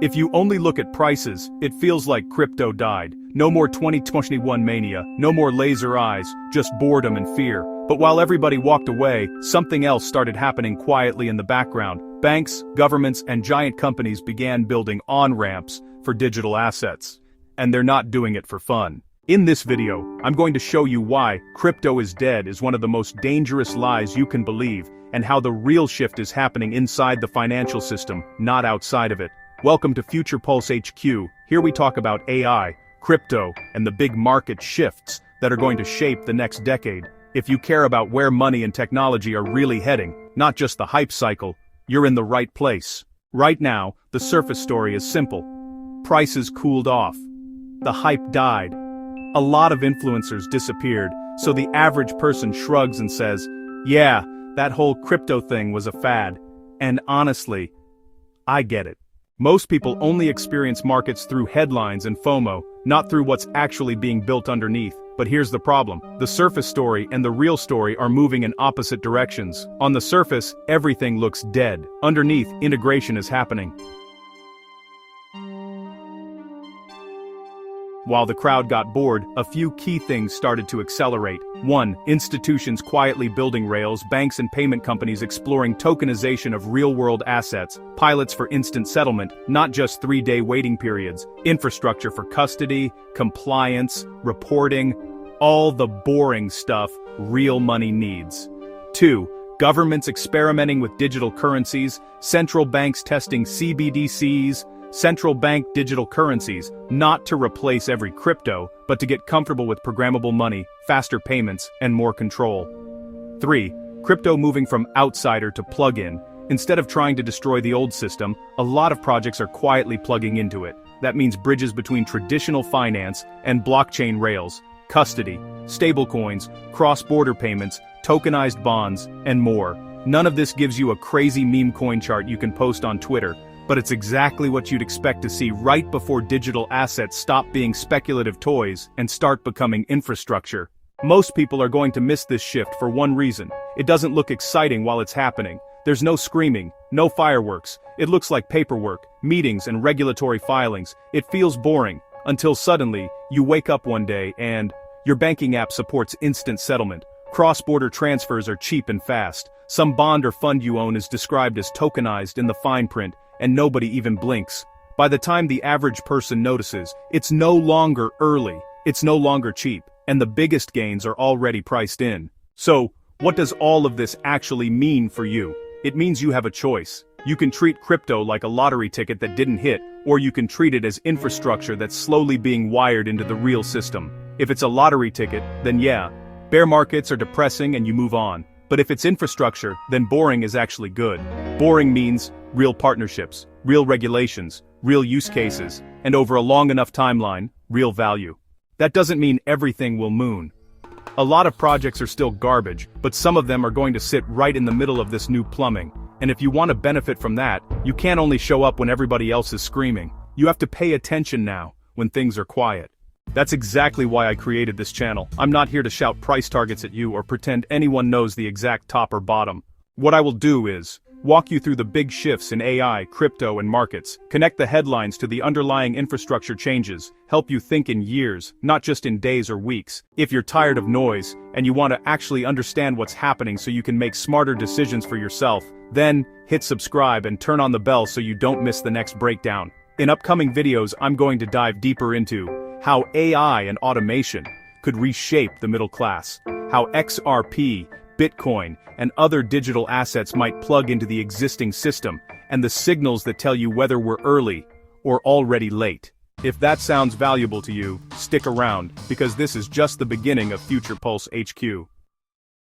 If you only look at prices, it feels like crypto died. No more 2021 mania, no more laser eyes, just boredom and fear. But while everybody walked away, something else started happening quietly in the background. Banks, governments, and giant companies began building on-ramps for digital assets. And they're not doing it for fun. In this video, I'm going to show you why crypto is dead is one of the most dangerous lies you can believe, and how the real shift is happening inside the financial system, not outside of it. Welcome to Future Pulse HQ. Here we talk about AI, crypto, and the big market shifts that are going to shape the next decade. If you care about where money and technology are really heading, not just the hype cycle, you're in the right place. Right now, the surface story is simple. Prices cooled off. The hype died. A lot of influencers disappeared, so the average person shrugs and says, yeah, that whole crypto thing was a fad. And honestly, I get it. Most people only experience markets through headlines and FOMO, not through what's actually being built underneath. But here's the problem. The surface story and the real story are moving in opposite directions. On the surface, everything looks dead. Underneath, integration is happening. While the crowd got bored, a few key things started to accelerate. 1. Institutions quietly building rails, banks and payment companies exploring tokenization of real-world assets, pilots for instant settlement, not just 3-day waiting periods, infrastructure for custody, compliance, reporting, all the boring stuff real money needs. 2. Governments experimenting with digital currencies, central banks testing CBDCs, central bank digital currencies, not to replace every crypto, but to get comfortable with programmable money, faster payments, and more control. 3. Crypto moving from outsider to plug-in. Instead of trying to destroy the old system, a lot of projects are quietly plugging into it. That means bridges between traditional finance and blockchain rails, custody, stablecoins, cross-border payments, tokenized bonds, and more. None of this gives you a crazy meme coin chart you can post on Twitter, but it's exactly what you'd expect to see right before digital assets stop being speculative toys and start becoming infrastructure. Most people are going to miss this shift for one reason. It doesn't look exciting while it's happening. There's no screaming, no fireworks. It looks like paperwork, meetings, and regulatory filings. It feels boring, until suddenly, you wake up one day and your banking app supports instant settlement. Cross-border transfers are cheap and fast. Some bond or fund you own is described as tokenized in the fine print, and nobody even blinks. By the time the average person notices, it's no longer early, it's no longer cheap, and the biggest gains are already priced in. So, what does all of this actually mean for you? It means you have a choice. You can treat crypto like a lottery ticket that didn't hit, or you can treat it as infrastructure that's slowly being wired into the real system. If it's a lottery ticket, then yeah, bear markets are depressing and you move on. But if it's infrastructure, then boring is actually good. Boring means real partnerships, real regulations, real use cases, and over a long enough timeline, real value. That doesn't mean everything will moon. A lot of projects are still garbage, but some of them are going to sit right in the middle of this new plumbing. And if you want to benefit from that, you can't only show up when everybody else is screaming. You have to pay attention now, when things are quiet. That's exactly why I created this channel. I'm not here to shout price targets at you or pretend anyone knows the exact top or bottom. What I will do is walk you through the big shifts in AI, crypto, and markets, connect the headlines to the underlying infrastructure changes, help you think in years, not just in days or weeks. If you're tired of noise, and you want to actually understand what's happening so you can make smarter decisions for yourself, then hit subscribe and turn on the bell so you don't miss the next breakdown. In upcoming videos, I'm going to dive deeper into how AI and automation could reshape the middle class, how XRP, Bitcoin, and other digital assets might plug into the existing system, and the signals that tell you whether we're early or already late. If that sounds valuable to you, stick around, because this is just the beginning of Future Pulse HQ.